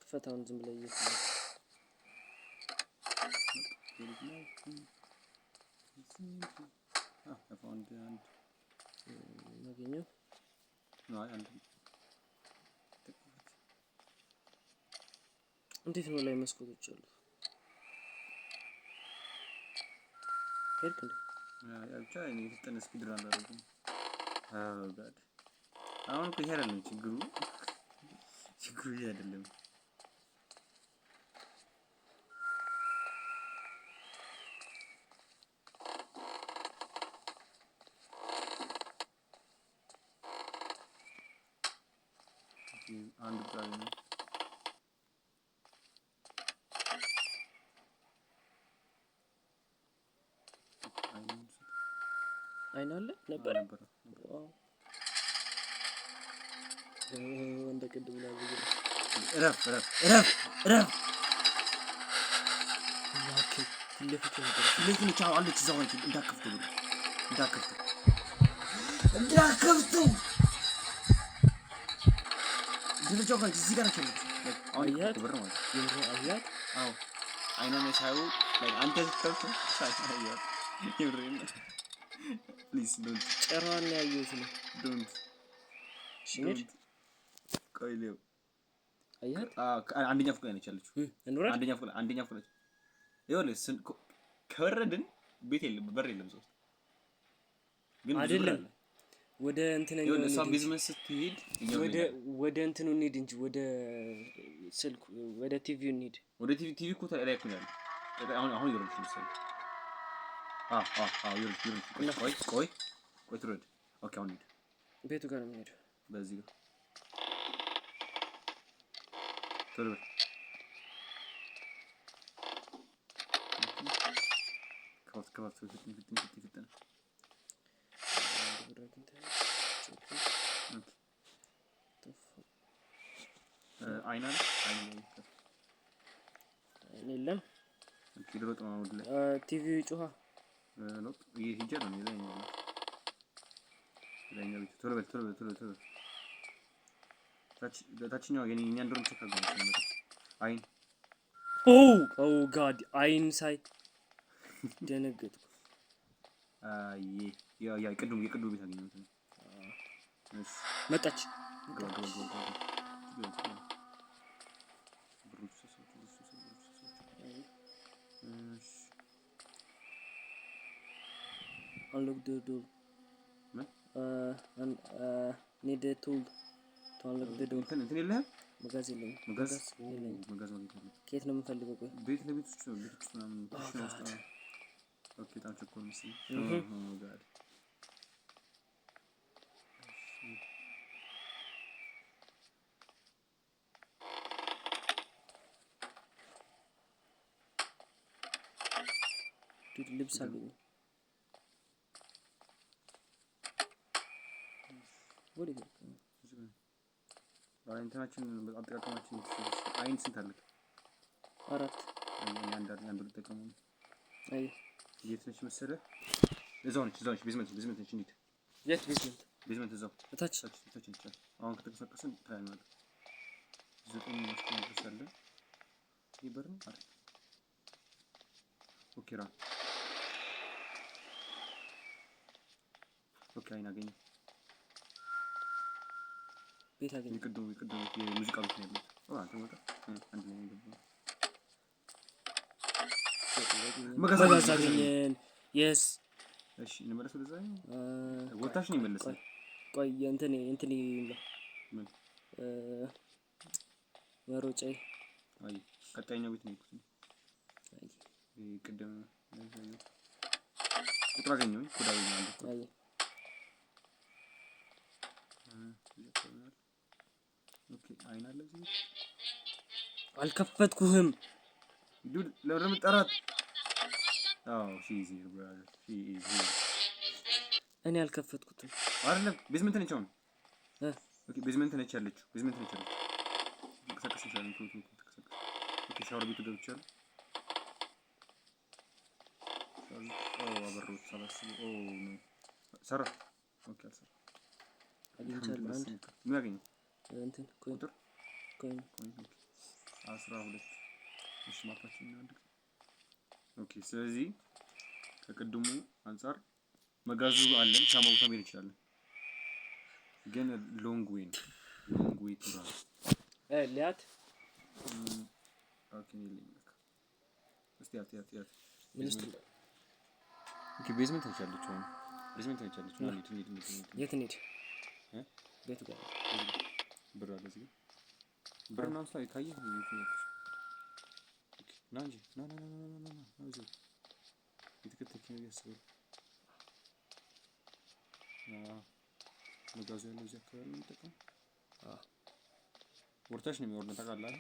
ክፈታውን ዝም ብለህ found ማገኘው ነው አንድ እንዴት ነው ላይ መስኮቶች አሉ ሄድክ እንዴ ብቻ እኔ ፍጥነት ስፒድ ራን አደረኩኝ ጋድ አሁን እኮ ይሄ አይደለም ችግሩ ይሄ አይደለም አንድ ቃል ነው አይናለ ነበር ዋው እንደ ቅድም ነው ረፍ ያክ ለፍት ነበር ለፍት ቻው አለች እዛው እንዳከፍቱ ድርጅው ጋር እዚህ ጋር ነው አያት ብር ማለት አያት አዎ አይናን ሳይው አንተ ከፍቶ ሳይው ይብሬም ፕሊዝ ዶንት ጨራን ያዩት ነው ዶንት ሽሚር ቆይሌው አያት አንደኛ ፍቅር ነች ያለችው አንደኛ ፍቅር ይኸውልህ ከወረድን ቤት የለም በር የለም ሰው ግን አይደለም ወደ እንትነኛው ይኸውልህ እሷ ቢዝነስ ስትሄድ ወደ እንትኑ እንሂድ እንጂ ወደ ስልኩ ወደ ቲቪው እንሂድ ወደ ቲቪ እኮ ላይ እኮ ያለው አሁን ይወርድሽ መሰለኝ ይወርድ ቆይ ትረድ ኦኬ አሁን እንሂድ ቤቱ ጋር ነው የምንሄደው በዚህ ጋር ትረድ ከወት ፍጥነት አይና የለም ኪሎት ነው ወደ ቲቪ ጮሃ ሎክ ይሄ ነው ለኛው ቶሎ ታችኛው የኛ እንደውም ተከጋው ነው አይን ኦ ጋድ አይን ሳይ ደነገጥኩ ያ ቅድም ቤት አገኘሁት መጣች unlock the door need a tool to unlock the door እንትን የለህም መጋዝ የለኝም መጋዝ ከየት ነው የምፈልገው ቆይ ቤት ለቤት ውስጥ ምናምን ኦኬ ታም ቸኮል መሰለኝ ጋር ልብስ አገኘ ወደ እንትናችን አጠቃቀማችን አይን ስንት አለ 4 አንድ ተጠቀሙ አይ የት ነች መሰለህ እዛው ነች ቤዝመንት ነች እንዴት የት ቤዝመንት እዛው እታች ነች አሁን ከተንቀሳቀስን ታይም አለ 9 መስኮት ደርሳለ ይበር ነው አይደል ኦኬ ራ ኦኬ አይን አገኘ ቤት አገኘ ይቅደው የሙዚቃ ቤት ነው ያለው አንተ ወጣ አንድ ላይ ነው መጋዝ አገኘን የስ እሺ እንመለስ ወደዛ ወጣሽ ነው ይመለሳል ቆይ እንትን ይላ ምን ወሮጬ አይ ቀጣይኛው ቤት ነው አይ ቅድም ቁጥር አገኘሁኝ ኮድ አገኘሁ አይ ኦኬ አይን አለ እዚህ አልከፈትኩህም ዱድ ለምን ጠራት she is here brother she is here እኔ አልከፈትኩትም አይደለም ቤዝመንት ነች አሁን ኦኬ ቤዝመንት ነች ያለችው ተከሰከሰ ኦኬ ሻወር ቤቱ ገብቻለሁ አበሮት ሰላስ ኖ ሰራ ኦኬ ሰራ አግኝቻለሁ አንድ ምን አገኘ እንትን ኮይን 12 እሺ ማፓችን ነው። ኦኬ ስለዚህ ከቅድሙ አንፃር መጋዙ አለን ሻማው ተመን ይችላል ግን ሎንግ ዌይ ትራል ሊያት ኦኬ ይልኝልክ እስቲ ያት ሚኒስትር ኦኬ ቤዝመንት አቻለች ነው ቤዝመንት አቻለች ነው የት እንሂድ ቤቱ ጋር ብር አለ እዚህ ብር ነው ሳይ ካየህ ና እንጂ ና እዚህ የተከተከ ነው ያስበው መጋዙ ያለው እዚህ አካባቢ ነው የምጠቀም ወርታሽ ነው የሚወርደው ታውቃለህ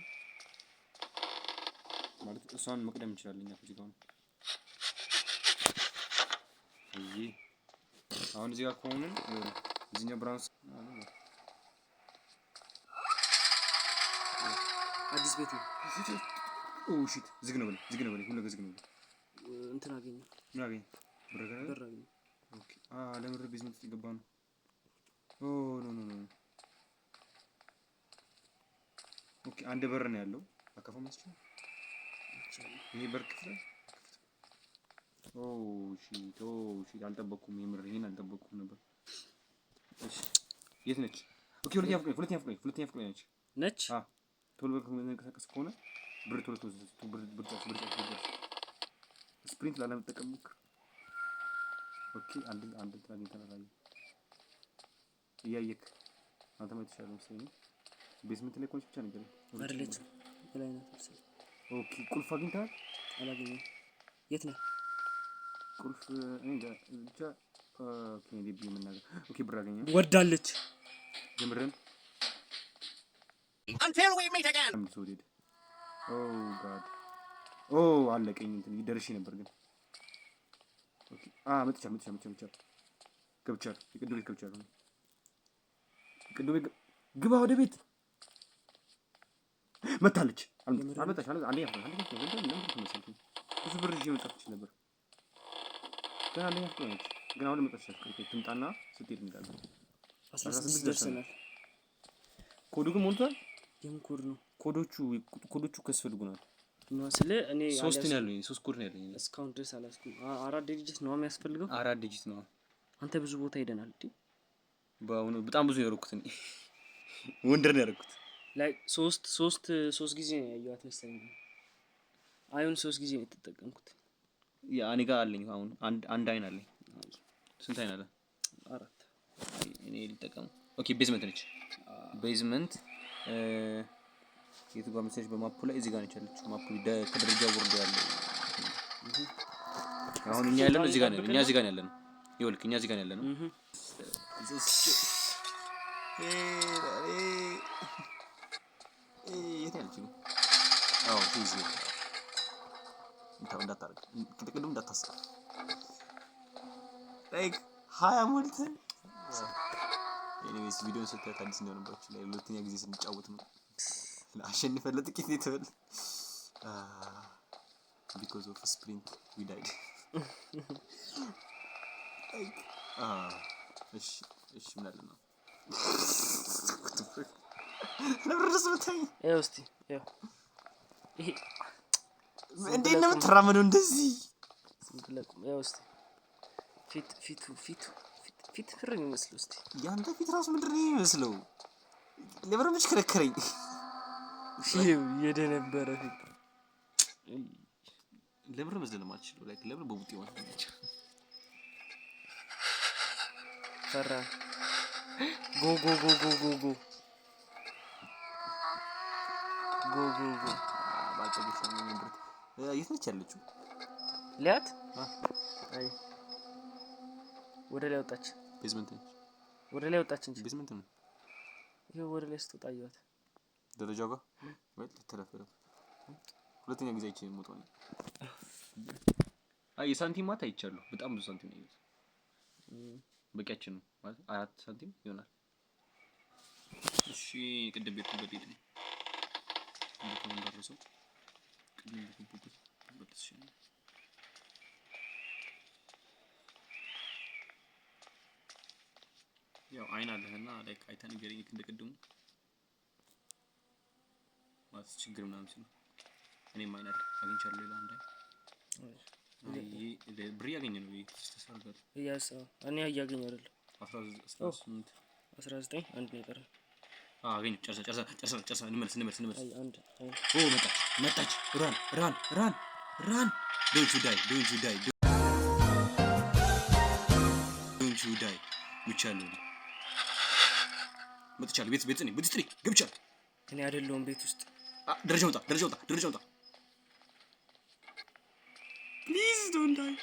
ማለት እሷን መቅደም እንችላለን እኛ ከዚህ ጋር ነው አሁን እዚህ ጋር ከሆነን እዚህኛው ብራንስ አዲስ ቤት ነው ኦ ሺት ዝግ ነው በለኝ ሁሉ ዝግ ነው እንትን አገኘ ምን አገኘ ብር አገኘ ኦኬ ለምር ቢዝነስ ይገባ ነው ኦ ኖ ኦኬ አንድ በር ነው ያለው አከፋው መስጫው ይሄ በር ክፍል ኦ ሺት አልጠበኩም የምር ይሄን አልጠበኩም ነበር እሺ የት ነች ኦኬ ሁለተኛ ፍቅር ነች ቶሎ በከመንቀሳቀስ ከሆነ ብር ቶሎ ብር ስፕሪንት ላለመጠቀም ሞክር ኦኬ አንድ ትራጌ ተናራይ እያየክ አንተ ማለት ይችላል መሰለኝ ቤዝመንት ላይ ኮንች ብቻ ነገር አይደለች ላይ ነው ተሰለ ኦኬ ቁልፍ አግኝተሃል አላገኘም የት ነህ ቁልፍ እንጃ ብቻ ኦኬ ዲቢ ምናገር ኦኬ ብር አገኘ ወዳለች ጀምረን until we meet again I'm so dead oh god አለቀኝ እንትን ይደርሽ ነበር ግን ኦኬ መጥቻ ገብቻለሁ የቅድም ቤት ገብቻለሁ ግባ ወደ ቤት መታለች አልመጣሽ አንዴ ብዙ ብር ይዤ መጣች ነበር ግን አንዴ ያስቆየች ግን አሁን መጣች ትምጣና ስትሄድ እንዳለ 16 ደርሰናል ኮዱ ግን ሞልቷል የምን ኮድ ነው ኮዶቹ ከስፈልጉናል ነው ስለ እኔ 3 ነው ያለኝ 3 ኮድ ነው ያለኝ እስካሁን ድረስ አላስኩም 4 ዲጂት ነው የሚያስፈልገው 4 ዲጂት ነው አንተ ብዙ ቦታ ሄደናል እንዴ ባውኑ በጣም ብዙ ያረኩት እኔ ወንደር ነው ያረኩት ላይ 3 ጊዜ ነው ያየኋት መሰለኝ አይሁን 3 ጊዜ ነው የተጠቀምኩት ያ እኔ ጋር አለኝ አሁን አንድ አይን አለኝ ስንት አይን አለ 4 እኔ ልጠቀም ኦኬ ቤዝመንት ነች ቤዝመንት የቱ ጋር መሰለሽ በማፑ ላይ እዚህ ጋር ነች ያለችው ማፑ ከደረጃው ወርዶ ያለው አሁን እኛ ያለነው እዚህ ጋር ነው እኛ እዚህ ጋር ያለነው ይኸውልህ እኛ እዚህ ጋር ያለነው የት ያለችው አዎ እዚህ እንዳታረግ ቅድም እንዳታስብ ላይክ 20 ሞልት ኤኒዌይስ ቪዲዮን ስታዩት አዲስ እንደሆነባችሁ ላይ ሁለተኛ ጊዜ ስንጫወት ነው አሸንፈን ለጥቂት ይተወል because of a sprint we died like እሺ ምን አለ ነው ለብረስ ብታይ እስቲ ይሄ እንዴት ነው የምትራመደው እንደዚህ እስቲ ፊት ፍር ነው የሚመስለው እስቲ ያንተ ፊት ራሱ ምንድን ነው የሚመስለው ለብረምሽ ከረከረኝ የደነበረ ፊት ለብረ መስደል ማልችለው ላይክ ለብረ በቡጤ ማለት ነው ፈራ ጎ ባጭብሽ ነው ምንድር የት ነች ያለችው ሊያት አይ ወደ ላይ ወጣች ቤዝመንት ነች ወደ ላይ ወጣች እንጂ ቤዝመንት ነው ይሄ ወደ ላይ ስትወጣ አየኋት ደረጃው ጋር ወይ ተለፈለ ሁለተኛ ጊዜ አይቼ ሞቷል አይ ሳንቲም ማታ አይቻለሁ በጣም ብዙ ሳንቲም ነው በቂያችን ነው ማለት 4 ሳንቲም ይሆናል እሺ ቅድም ቤት በደት ነው እንደምን ደረሰው ቅድም ቤት በተሽ ያው አይን አለህና ላይክ አይተን ገሪክ እንደቀደሙ ችግር ምናምን ሲሉ እኔ ማይነር አግኝቻለሁ ሌላ አንዴ ብር ያገኘ ነው ተስተሰርጋል ያሳ እኔ ያገኘ አይደል 19 አንድ ነው የቀረው አገኘ ጨርሳ እንመልስ አይ አንድ ኦ መጣች ራን don't you die ብቻለሁ መጥቻለሁ ቤት ነኝ ገብቻለሁ እኔ አይደለሁም ቤት ውስጥ ደረጃ ወጣ please don't die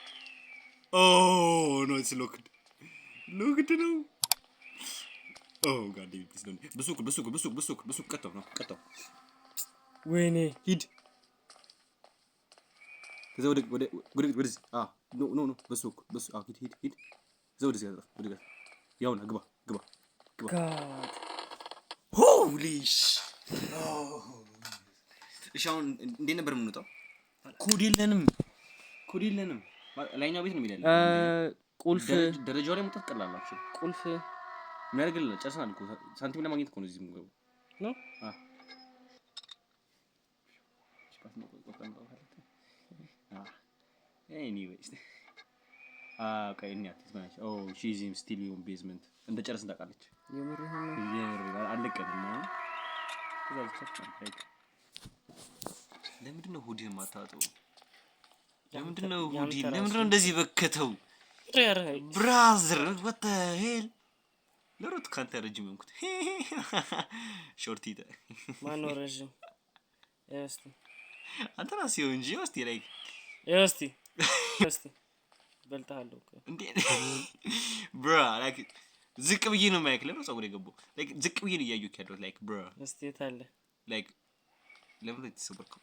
oh no it's locked ነው oh god damn please don't በሱቅ ቀጣው ወይኔ ሂድ ከዛ ወደዚህ ኖ በሱቅ ሂድ ከዛ ወደዚህ ወደ ጋር ያውና ግባ God holy እሺ አሁን እንዴት ነበር የምንወጣው ኮድ የለንም ላይኛው ቤት ነው የሚላል ቁልፍ ደረጃው ላይ መውጣት ቀላል ነው ቁልፍ ምን ያደርግልናል ጨርሰናል እኮ ሳንቲም ለማግኘት እኮ ነው እዚህ የምንገባው ነው anyways okay እንያት ትማሽ oh she's in still in basement እንደጨረስን ታውቃለች የምር አለቀንም ነው ከዛ ተፈጠረ ለምንድን ነው ሁዲን ማታጠው ለምንድን ነው እንደዚህ በከተው ብራዘር what the hell ለሩት ካንተ ረጅም እንኩት ሾርት ይደ ማን ረጅም እስቲ አንተ ራስህ እንጂ እስቲ ላይክ እስቲ በልታለሁ እንዴ ብራ ላይክ ዝቅ ብዬ ነው ማይክ ለምን ጸጉር የገባው ላይክ ዝቅ ብዬ ነው ያዩክ ያለው ላይክ ብራ እስቲ ታለ ላይክ ለምን ተሰበርከው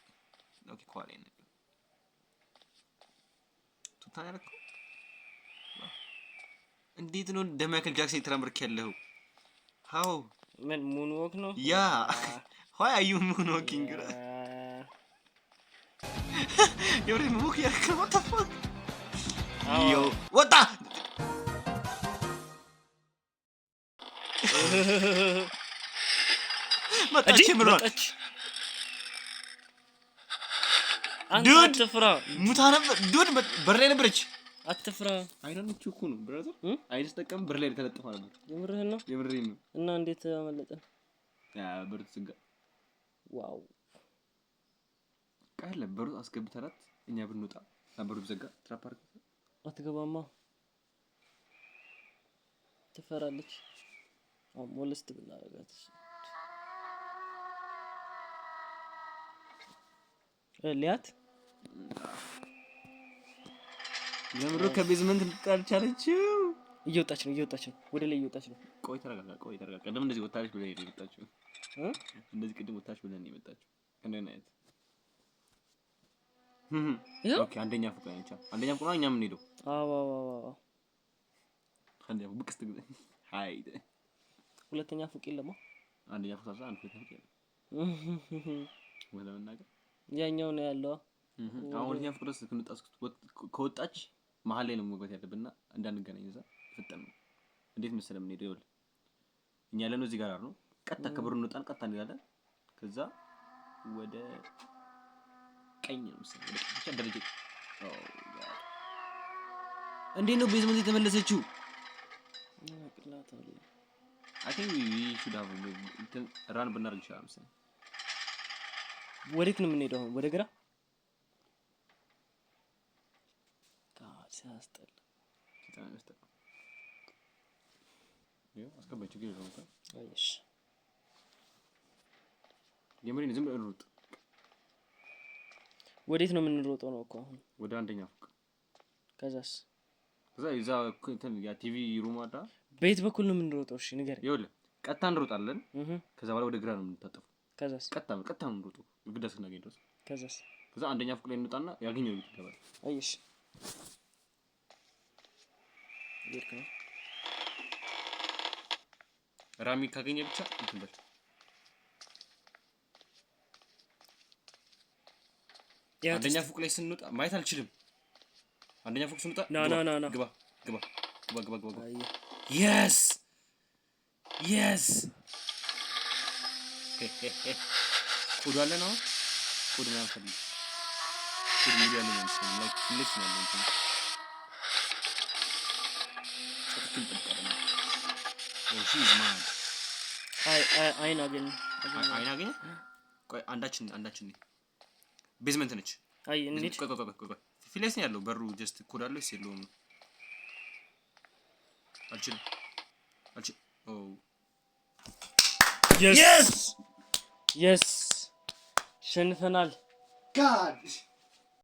ኦኬ ኳሌ ነው ቱታናልኩ እንዴት ነው እንደ ማይክል ጃክሰን ተራምርክ ያለው how ምን ሙንዎክ ነው why are you moonwalking you're in mook ya what the fuck yo what the መጣች ምሯል አንተ አትፍራ ሙታ ነበር ዱድ በር ላይ ነበረች አትፍራ አይደንቹ እኮ ነው ብራዘር አይደስተቀም በር ላይ ተለጥፋ ነበር የምርህን ነው እና እንዴት አመለጠ በር ተዘጋ ዋው ቃል በሩ አስገብተናት እኛ ብንወጣ በሩ ተዘጋ ትራፕ አርገ አትገባማ ትፈራለች ሞለስት ብናረጋት ሊያት ለምሮ ከቤዝመንት ልትጣልቻለችው እየወጣች ነው ወደ ላይ እየወጣች ነው ቆይ ተረጋጋ ለምን እንደዚህ ወጣች ብለህ ነው የመጣችው እንደዚህ ቅድም ወጣች ብለህ ነው የመጣችው እንደና አይነት ኦኬ አንደኛ ፎቅ ላይ ነች አንደኛ ፎቅ ነው እኛ ምን ሄደው አዎ አንደኛ ፎቅ ብቅስት ግዘ ሃይደ ሁለተኛ ፎቅ የለማ አንደኛ ፎቅ ታዛ አንተ ፎቅ የለም ወላ መናገር ያኛው ነው ያለው አሁን ሁለተኛ ፎቅ ድረስ ክንጣስ ከወጣች መሃል ላይ ነው መግባት ያለብንና እንዳንገናኝ እዛ ፍጠን ነው እንዴት መሰለም ነው ሄደው እኛ ያለነው እዚህ ጋር ነው ቀጣ ከብሩ እንወጣን ቀጣ እንላለን ከዛ ወደ ቀኝ ነው መሰለኝ ብቻ ደረጃ እንዴ ነው ቤዝመንት የተመለሰችው ቅላታ አለ I think we should have run ብናርግ ይችላል መሰለኝ ወዴት ነው የምንሄደው ወደ ግራ ሲያስጠላ አስገባችሁ ግን ነው አይሽ የምሪን ዝም ብለን ሩጥ ወዴት ነው የምንሮጠው ነው እኮ አሁን ወደ አንደኛ ፎቅ ከዛ ይዛ እንትን ያ ቲቪ ሩም አዳ ቤት በኩል ነው የምንሮጠው እሺ ንገር ይኸውልህ ቀጣ እንሮጣለን ከዛ በኋላ ወደ ግራ ነው የምንታጠፈው ከዛ ቀጣ ነው የምንሮጠው ግዳስ እናገኝ ድረስ ከዛ አንደኛ ፎቅ ላይ እንወጣና ያገኘው ቤት ይገባል አይሽ ይርካ ራሚ ካገኘ ብቻ እንትን በል አንደኛ ፎቅ ላይ ስንወጣ ማየት አልችልም አንደኛ ፎቅ ስንወጣ ና ግባ yes ኮድ አለ ነው ኮድ ነው ፈልግ ኮድ ሙሉ ያለ ነው መሰለኝ ላይክ ፍሌክስ ነው እንትን ሰጥተን ተቀበለ ኦሺ ማን አይን አገኘ ቆይ አንዳችን ቤዝመንት ነች አይ እንዴት ቆይ ፍሌክስ ነው ያለው በሩ ጀስት ኮድ አለው ሲሉም አልችልም ኦ yes ሸንፈናል God